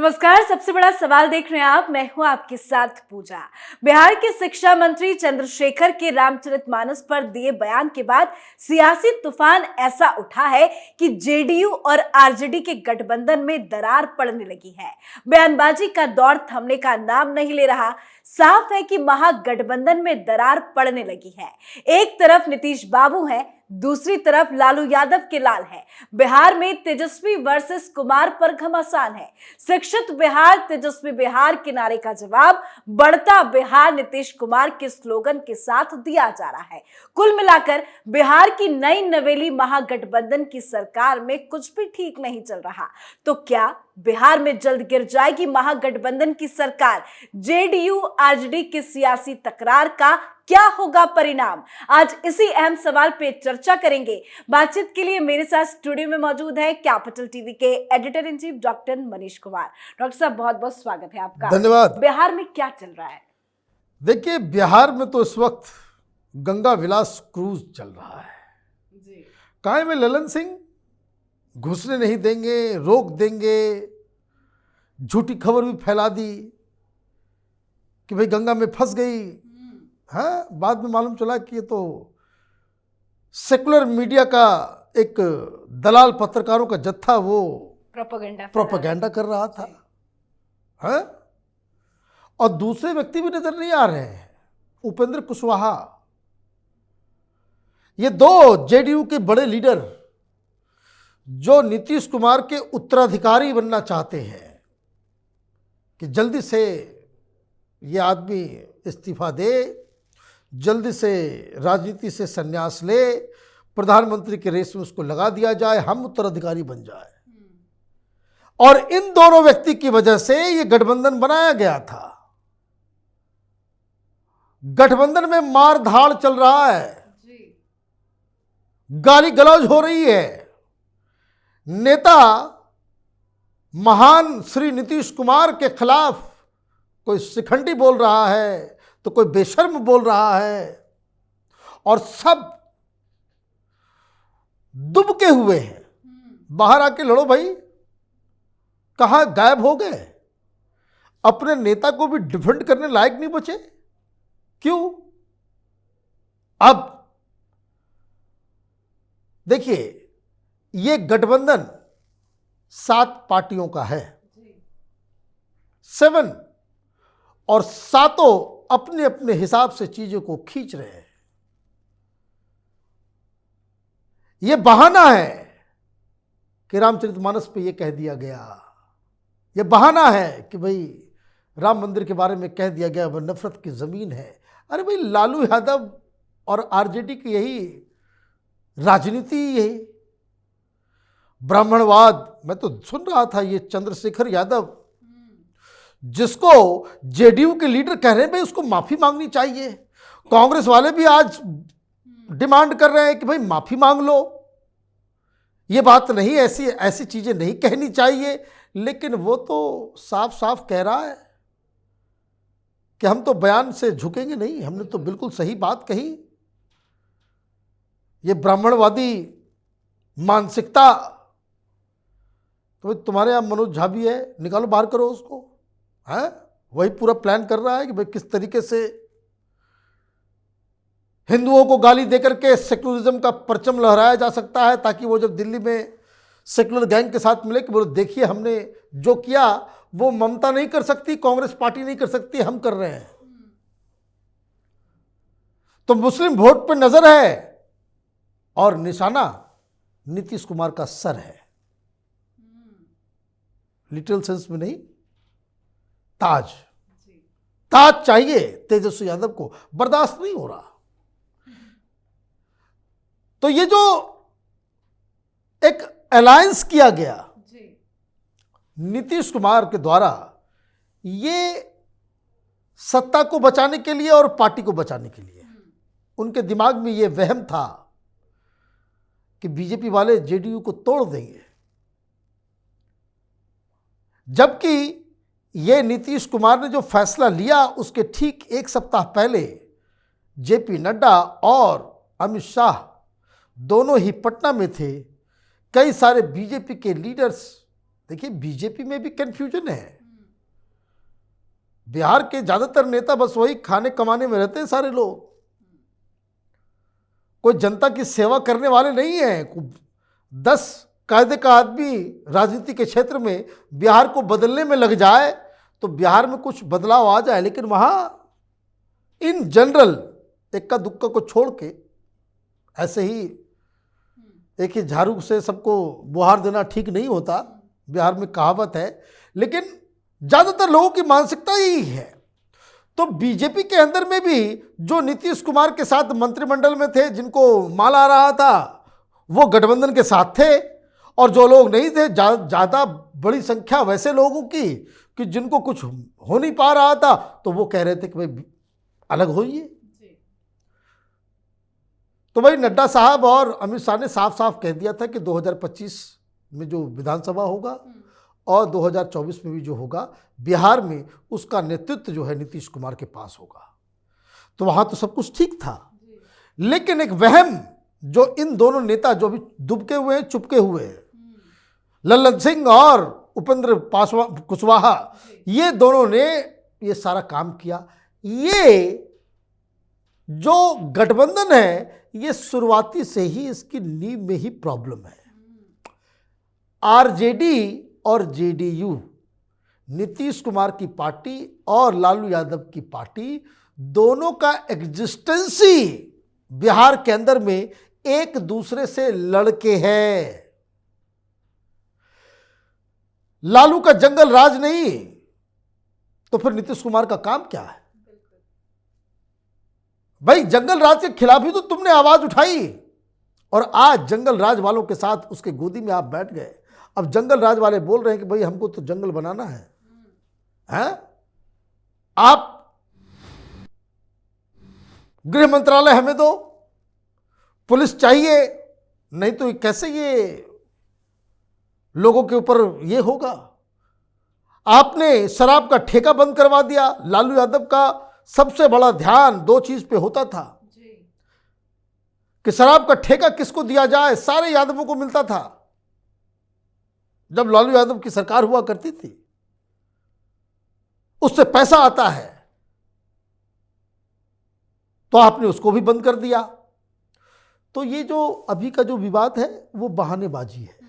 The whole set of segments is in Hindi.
नमस्कार। सबसे बड़ा सवाल देख रहे हैं आप, मैं हूं आपके साथ पूजा। बिहार के शिक्षा मंत्री चंद्रशेखर के रामचरितमानस पर दिए बयान के बाद सियासी तूफान ऐसा उठा है कि जेडीयू और आरजेडी के गठबंधन में दरार पड़ने लगी है। बयानबाजी का दौर थमने का नाम नहीं ले रहा। साफ है कि महागठबंधन में दरार पड़ने लगी है। एक तरफ नीतीश बाबू है, दूसरी तरफ लालू यादव के लाल है। बिहार में तेजस्वी वर्सेस कुमार पर घमासान है। शिक्षित बिहार, तेजस्वी बिहार के नारे का जवाब बढ़ता बिहार नीतीश कुमार के स्लोगन के साथ दिया जा रहा है। कुल मिलाकर बिहार की नई नवेली महागठबंधन की सरकार में कुछ भी ठीक नहीं चल रहा। तो क्या बिहार में जल्द गिर जाएगी महागठबंधन की सरकार? जेडीयू आरजेडी की सियासी तकरार का क्या होगा परिणाम? आज इसी अहम सवाल पे चर्चा करेंगे। बातचीत के लिए मेरे साथ स्टूडियो में मौजूद है कैपिटल टीवी के editor in chief doctor Manish Kumar. Doctor साहब, बहुत बहुत स्वागत है आपका। धन्यवाद। बिहार में क्या चल रहा है? देखिए, बिहार में तो इस वक्त गंगा विलास क्रूज चल रहा है जी। काहे में ललन सिंह घुसने नहीं देंगे, रोक देंगे। झूठी खबर भी फैला दी कि भाई गंगा में फंस गई। हाँ, बाद में मालूम चला कि ये तो सेकुलर मीडिया का एक दलाल पत्रकारों का जत्था वो प्रोपेगेंडा कर रहा था। हाँ? और दूसरे व्यक्ति भी नजर नहीं आ रहे हैं। उपेंद्र कुशवाहा, ये दो जेडीयू के बड़े लीडर जो नीतीश कुमार के उत्तराधिकारी बनना चाहते हैं कि जल्दी से ये आदमी इस्तीफा दे, जल्दी से राजनीति से संन्यास ले, प्रधानमंत्री के रेस में उसको लगा दिया जाए, हम उत्तराधिकारी बन जाए। और इन दोनों व्यक्ति की वजह से ये गठबंधन बनाया गया था। गठबंधन में मार धाड़ चल रहा है, गाली गलौज हो रही है। नेता महान श्री नीतीश कुमार के खिलाफ कोई शिखंडी बोल रहा है तो कोई बेशर्म बोल रहा है, और सब दुबके हुए हैं। बाहर आके लड़ो भाई, कहां गायब हो गए? अपने नेता को भी डिफेंड करने लायक नहीं बचे। क्यों? अब देखिए, ये गठबंधन 7 पार्टियों का है, 7, और सातों अपने अपने हिसाब से चीजों को खींच रहे हैं। यह बहाना है कि रामचरितमानस पे यह कह दिया गया, यह बहाना है कि भाई राम मंदिर के बारे में कह दिया गया वह नफरत की जमीन है। अरे भाई, लालू यादव और आरजेडी की यही राजनीति, यही ब्राह्मणवाद। मैं तो सुन रहा था ये चंद्रशेखर यादव, जिसको जेडीयू के लीडर कह रहे हैं भाई उसको माफी मांगनी चाहिए। कांग्रेस वाले भी आज डिमांड कर रहे हैं कि भाई माफी मांग लो, ये बात नहीं, ऐसी चीजें नहीं कहनी चाहिए। लेकिन वो तो साफ साफ कह रहा है कि हम तो बयान से झुकेंगे नहीं, हमने तो बिल्कुल सही बात कही। ये ब्राह्मणवादी मानसिकता तो तुम्हारे यहां मनोज झा भी है, निकालो, बाहर करो उसको। है वही पूरा प्लान कर रहा है कि भाई किस तरीके से हिंदुओं को गाली देकर के सेकुलरिज्म का परचम लहराया जा सकता है, ताकि वो जब दिल्ली में सेकुलर गैंग के साथ मिले कि बोलो देखिए हमने जो किया वो ममता नहीं कर सकती, कांग्रेस पार्टी नहीं कर सकती, हम कर रहे हैं। तो मुस्लिम वोट पर नजर है और निशाना नीतीश कुमार का सर है। लिटरल सेंस में नहीं, ताज चाहिए तेजस्वी यादव को, बर्दाश्त नहीं हो रहा। तो ये जो एक अलायंस किया गया नीतीश कुमार के द्वारा, ये सत्ता को बचाने के लिए और पार्टी को बचाने के लिए, उनके दिमाग में ये वहम था कि बीजेपी वाले जेडीयू को तोड़ देंगे। जबकि ये नीतीश कुमार ने जो फैसला लिया उसके ठीक 1 सप्ताह पहले जेपी नड्डा और अमित शाह दोनों ही पटना में थे। कई सारे बीजेपी के लीडर्स देखिए बीजेपी में भी कंफ्यूजन है। बिहार के ज्यादातर नेता बस वही खाने कमाने में रहते हैं सारे लोग, कोई जनता की सेवा करने वाले नहीं है। 10 कायदे का आदमी राजनीति के क्षेत्र में बिहार को बदलने में लग जाए तो बिहार में कुछ बदलाव आ जाए, लेकिन वहां इन जनरल इक्का दुक्का को छोड़ के ऐसे ही एक ही झाड़ू से सबको बुहार देना ठीक नहीं होता, बिहार में कहावत है। लेकिन ज्यादातर लोगों की मानसिकता यही है। तो बीजेपी के अंदर में भी जो नीतीश कुमार के साथ मंत्रिमंडल में थे, जिनको माल आ रहा था, वो गठबंधन के साथ थे, और जो लोग नहीं थे, ज्यादा बड़ी संख्या वैसे लोगों की कि जिनको कुछ हो नहीं पा रहा था, तो वो कह रहे थे कि भाई अलग होइए। तो भाई नड्डा साहब और अमित शाह ने साफ साफ कह दिया था कि 2025 में जो विधानसभा होगा और 2024 में भी जो होगा, बिहार में उसका नेतृत्व जो है नीतीश कुमार के पास होगा। तो वहां तो सब कुछ ठीक था, लेकिन एक वहम जो इन दोनों नेता जो भी दुबके हुए हैं, चुपके हुए हैं, लल्लन सिंह और उपेंद्र कुशवाहा, ये दोनों ने ये सारा काम किया। ये जो गठबंधन है, ये शुरुआती से ही इसकी नींव में ही प्रॉब्लम है। आरजेडी और जेडीयू, नीतीश कुमार की पार्टी और लालू यादव की पार्टी, दोनों का एग्जिस्टेंस ही बिहार के अंदर में एक दूसरे से लड़के है। लालू का जंगल राज नहीं तो फिर नीतीश कुमार का काम क्या है? भाई जंगल राज के खिलाफ ही तो तुमने आवाज उठाई, और आज जंगल राज वालों के साथ उसके गोदी में आप बैठ गए। अब जंगल राज वाले बोल रहे हैं कि भाई हमको तो जंगल बनाना है, हैं? आप गृह मंत्रालय हमें दो, पुलिस चाहिए, नहीं तो कैसे ये लोगों के ऊपर ये होगा। आपने शराब का ठेका बंद करवा दिया। लालू यादव का सबसे बड़ा ध्यान 2 चीज पे होता था कि शराब का ठेका किसको दिया जाए, सारे यादवों को मिलता था। जब लालू यादव की सरकार हुआ करती थी, उससे पैसा आता है, तो आपने उसको भी बंद कर दिया। तो ये जो अभी का जो विवाद है वो बहानेबाजी है।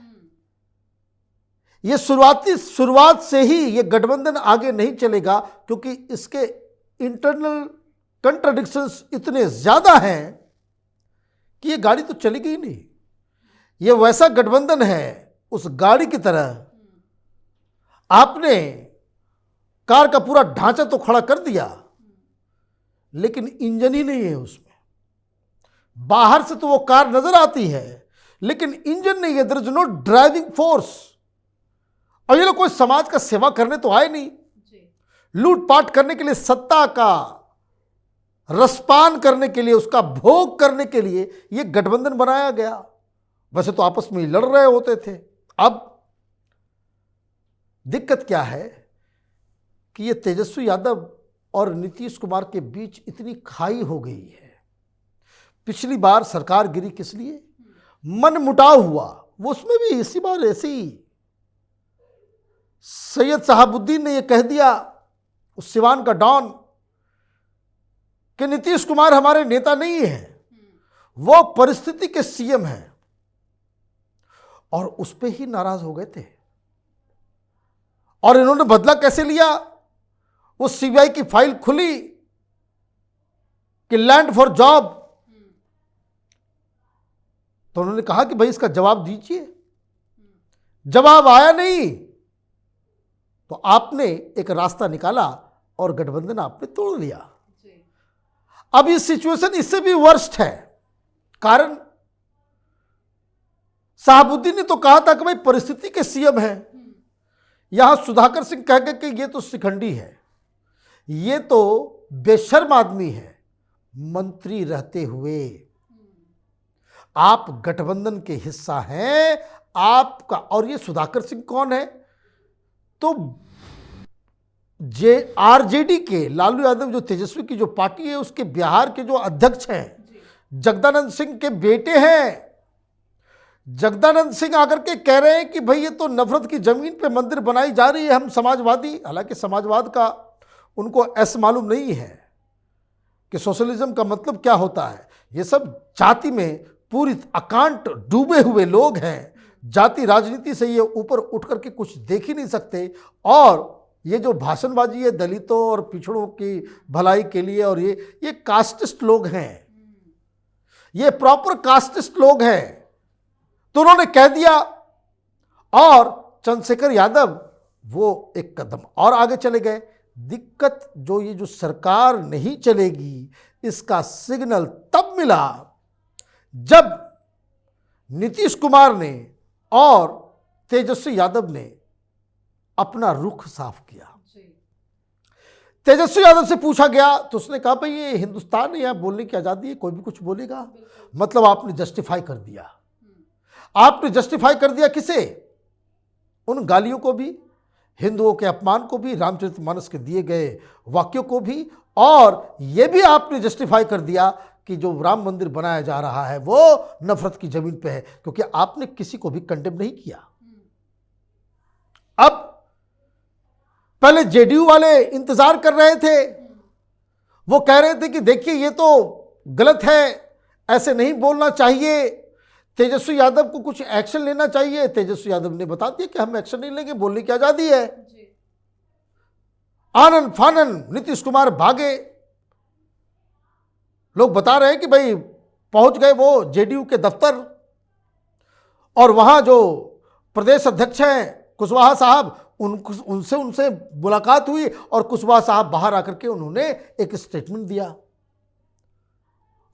ये शुरुआत से ही ये गठबंधन आगे नहीं चलेगा, क्योंकि इसके इंटरनल कंट्राडिक्शंस इतने ज्यादा हैं कि ये गाड़ी तो चलेगी ही नहीं। ये वैसा गठबंधन है, उस गाड़ी की तरह आपने कार का पूरा ढांचा तो खड़ा कर दिया, लेकिन इंजन ही नहीं है उसमें। बाहर से तो वो कार नजर आती है, लेकिन इंजन नहीं है, there is no driving force. और ये लोग कोई समाज का सेवा करने तो आए नहीं, लूटपाट करने के लिए, सत्ता का रसपान करने के लिए, उसका भोग करने के लिए ये गठबंधन बनाया गया। वैसे तो आपस में ही लड़ रहे होते थे। अब दिक्कत क्या है कि ये तेजस्वी यादव और नीतीश कुमार के बीच इतनी खाई हो गई है। पिछली बार सरकार गिरी किस लिए? मन मुटाव हुआ, वो उसमें भी इसी बार ऐसे ही सैयद शहाबुद्दीन ने यह कह दिया, उस सिवान का डॉन, कि नीतीश कुमार हमारे नेता नहीं है, वो परिस्थिति के सीएम हैं, और उस पे ही नाराज हो गए थे। और इन्होंने बदला कैसे लिया? वो सीबीआई की फाइल खुली कि लैंड फॉर जॉब, तो उन्होंने कहा कि भाई इसका जवाब दीजिए। जवाब आया नहीं, तो आपने एक रास्ता निकाला और गठबंधन आपने तोड़ लिया। अब ये सिचुएशन इससे भी वर्स्ट है। कारण शहाबुद्दीन ने तो कहा था कि भाई परिस्थिति के सीएम है, यहां सुधाकर सिंह कह गए कि ये तो शिखंडी है, ये तो बेशर्म आदमी है। मंत्री रहते हुए आप गठबंधन के हिस्सा हैं, आपका, और ये सुधाकर सिंह कौन है? तो आरजेडी के लालू यादव, जो तेजस्वी की जो पार्टी है, उसके बिहार के जो अध्यक्ष हैं जगदानंद सिंह के बेटे हैं। जगदानंद सिंह आकर के कह रहे हैं कि भाई ये तो नफरत की जमीन पे मंदिर बनाई जा रही है, हम समाजवादी। हालांकि समाजवाद का उनको ऐसा मालूम नहीं है कि सोशलिज्म का मतलब क्या होता है। ये सब जाति में पूरी अकांट डूबे हुए लोग हैं। जाति राजनीति से ये ऊपर उठ करके कुछ देख ही नहीं सकते। और ये जो भाषणबाजी है दलितों और पिछड़ों की भलाई के लिए, और ये कास्टिस्ट लोग हैं, ये प्रॉपर कास्टिस्ट लोग हैं। तो उन्होंने कह दिया, और चंद्रशेखर यादव वो एक कदम और आगे चले गए। दिक्कत जो ये जो सरकार नहीं चलेगी, इसका सिग्नल तब मिला जब नीतीश कुमार ने और तेजस्वी यादव ने अपना रुख साफ किया। तेजस्वी यादव से पूछा गया तो उसने कहा भाई ये हिंदुस्तान है, यहाँ बोलने की आज़ादी है, कोई भी कुछ बोलेगा। मतलब आपने जस्टिफाई कर दिया। आपने जस्टिफाई कर दिया किसे? उन गालियों को भी, हिंदुओं के अपमान को भी, रामचरितमानस के दिए गए वाक्यों को भी, और यह भी आपने जस्टिफाई कर दिया कि जो राम मंदिर बनाया जा रहा है वो नफरत की जमीन पे है, क्योंकि आपने किसी को भी कंडेम नहीं किया। अब पहले जेडीयू वाले इंतजार कर रहे थे, वो कह रहे थे कि देखिए ये तो गलत है, ऐसे नहीं बोलना चाहिए, तेजस्वी यादव को कुछ एक्शन लेना चाहिए। तेजस्वी यादव ने बता दिया कि हम एक्शन नहीं लेंगे, बोलने की आजादी है। आनन फानन नीतीश कुमार भागे। लोग बता रहे हैं कि भाई पहुंच गए वो जेडीयू के दफ्तर, और वहां जो प्रदेश अध्यक्ष हैं कुशवाहा साहब, उनसे मुलाकात हुई, और कुशवाहा साहब बाहर आकर के उन्होंने एक स्टेटमेंट दिया।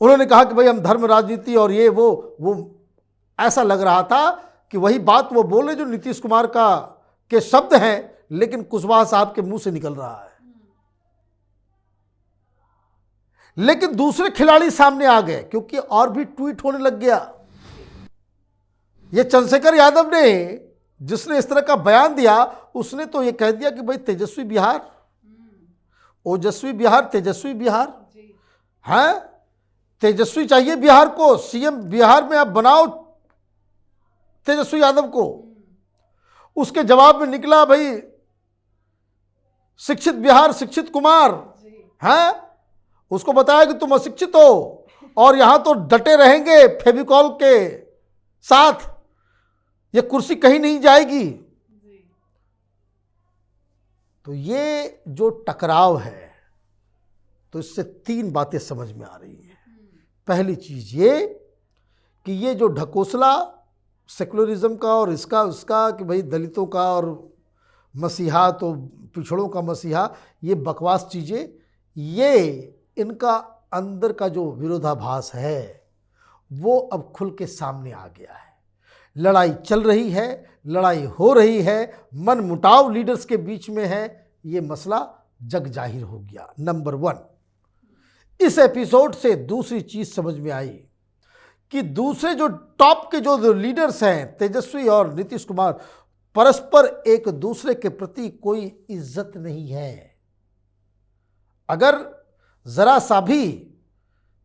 उन्होंने कहा कि भाई हम धर्म राजनीति और ये वो ऐसा लग रहा था कि वही बात वो बोले जो नीतीश कुमार के शब्द हैं, लेकिन कुशवाहा साहब के मुंह से निकल रहा है। लेकिन दूसरे खिलाड़ी सामने आ गए, क्योंकि और भी ट्वीट होने लग गया। ये चंद्रशेखर यादव ने, जिसने इस तरह का बयान दिया, उसने तो ये कह दिया कि भाई तेजस्वी बिहार, ओजस्वी बिहार, तेजस्वी बिहार है, तेजस्वी चाहिए बिहार को, सीएम बिहार में आप बनाओ तेजस्वी यादव को। उसके जवाब में निकला भाई शिक्षित बिहार, शिक्षित कुमार है। उसको बताया कि तुम अशिक्षित हो और यहां तो डटे रहेंगे फेविकॉल के साथ, ये कुर्सी कहीं नहीं जाएगी। तो ये जो टकराव है, तो इससे तीन बातें समझ में आ रही हैं। पहली चीज ये कि ये जो ढकोसला सेकुलरिज्म का और इसका उसका कि भाई दलितों का और मसीहा तो पिछड़ों का मसीहा, ये बकवास चीज़ें, ये इनका अंदर का जो विरोधाभास है वो अब खुल के सामने आ गया है। लड़ाई चल रही है, लड़ाई हो रही है, मन मुटाव लीडर्स के बीच में है, ये मसला जग जाहिर हो गया। नंबर 1, इस एपिसोड से दूसरी चीज समझ में आई कि दूसरे जो टॉप के जो लीडर्स हैं तेजस्वी और नीतीश कुमार, परस्पर एक दूसरे के प्रति कोई इज्जत नहीं है। अगर जरा सा भी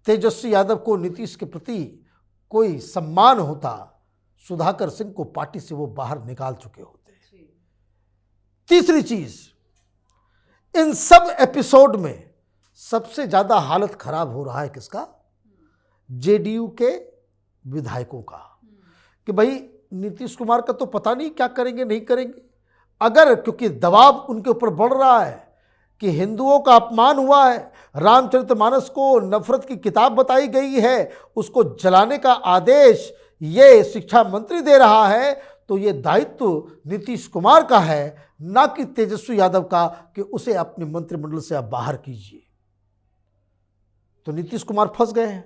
तेजस्वी यादव को नीतीश के प्रति कोई सम्मान होता, सुधाकर सिंह को पार्टी से वो बाहर निकाल चुके होते। तीसरी चीज, इन सब एपिसोड में सबसे ज्यादा हालत खराब हो रहा है किसका? जेडीयू के विधायकों का, कि भाई नीतीश कुमार का तो पता नहीं क्या करेंगे नहीं करेंगे। अगर क्योंकि दबाव उनके ऊपर बढ़ रहा है कि हिंदुओं का अपमान हुआ है, रामचरितमानस को नफरत की किताब बताई गई है, उसको जलाने का आदेश ये शिक्षा मंत्री दे रहा है, तो ये दायित्व नीतीश कुमार का है, ना कि तेजस्वी यादव का, कि उसे अपने मंत्रिमंडल से आप बाहर कीजिए। तो नीतीश कुमार फंस गए हैं।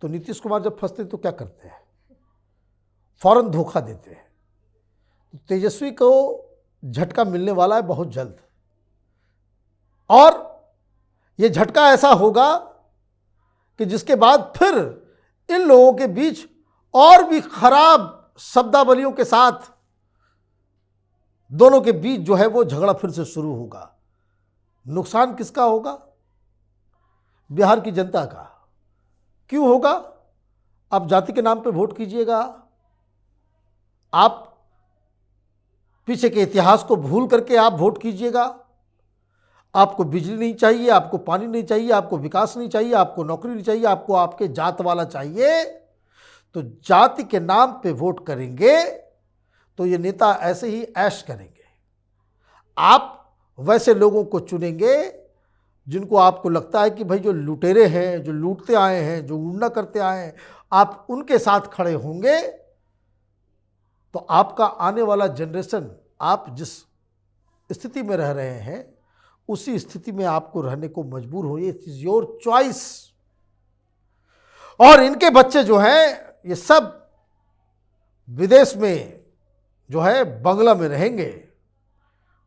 तो नीतीश कुमार जब फंसते तो क्या करते हैं? फौरन धोखा देते हैं। तो तेजस्वी को झटका मिलने वाला है बहुत जल्द, और ये झटका ऐसा होगा कि जिसके बाद फिर इन लोगों के बीच और भी खराब शब्दावलियों के साथ दोनों के बीच जो है वो झगड़ा फिर से शुरू होगा। नुकसान किसका होगा? बिहार की जनता का। क्यों होगा? आप जाति के नाम पे वोट कीजिएगा, आप पीछे के इतिहास को भूल करके आप वोट कीजिएगा। आपको बिजली नहीं चाहिए, आपको पानी नहीं चाहिए, आपको विकास नहीं चाहिए, आपको नौकरी नहीं चाहिए, आपको आपके जात वाला चाहिए, तो जाति के नाम पे वोट करेंगे तो ये नेता ऐसे ही ऐश करेंगे। आप वैसे लोगों को चुनेंगे जिनको आपको लगता है कि भाई जो लुटेरे हैं, जो लूटते आए हैं, जो उड़ना करते आए हैं, आप उनके साथ खड़े होंगे तो आपका आने वाला जनरेशन, आप जिस स्थिति में रह रहे हैं उसी स्थिति में आपको रहने को मजबूर हो। It is your choice. और इनके बच्चे जो हैं ये सब विदेश में जो है बंगला में रहेंगे,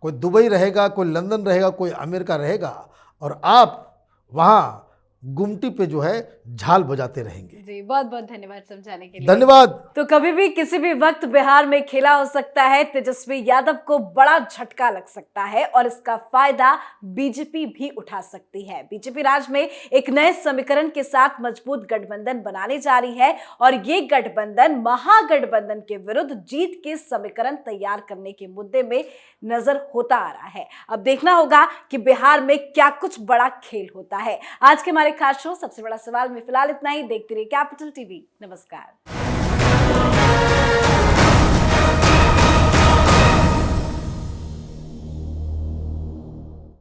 कोई दुबई रहेगा, कोई लंदन रहेगा, कोई अमेरिका रहेगा, और आप वहां गुमटी पे जो है झाल बजाते रहेंगे। जी, बहुत बहुत धन्यवाद समझाने के लिए। धन्यवाद। तो कभी भी किसी भी वक्त बिहार में खेला हो सकता है। तेजस्वी यादव को बड़ा झटका लग सकता है और इसका फायदा बीजेपी भी उठा सकती है। बीजेपी राज्य में एक नए समीकरण के साथ मजबूत गठबंधन बनाने जा रही है और ये गठबंधन महागठबंधन के विरुद्ध जीत के समीकरण तैयार करने के मुद्दे में नजर होता आ रहा है। अब देखना होगा कि बिहार में क्या कुछ बड़ा खेल होता है। आज के हमारे खास शो सबसे बड़ा सवाल में फिलहाल इतना ही। देखते रहिए कैपिटल टीवी। नमस्कार।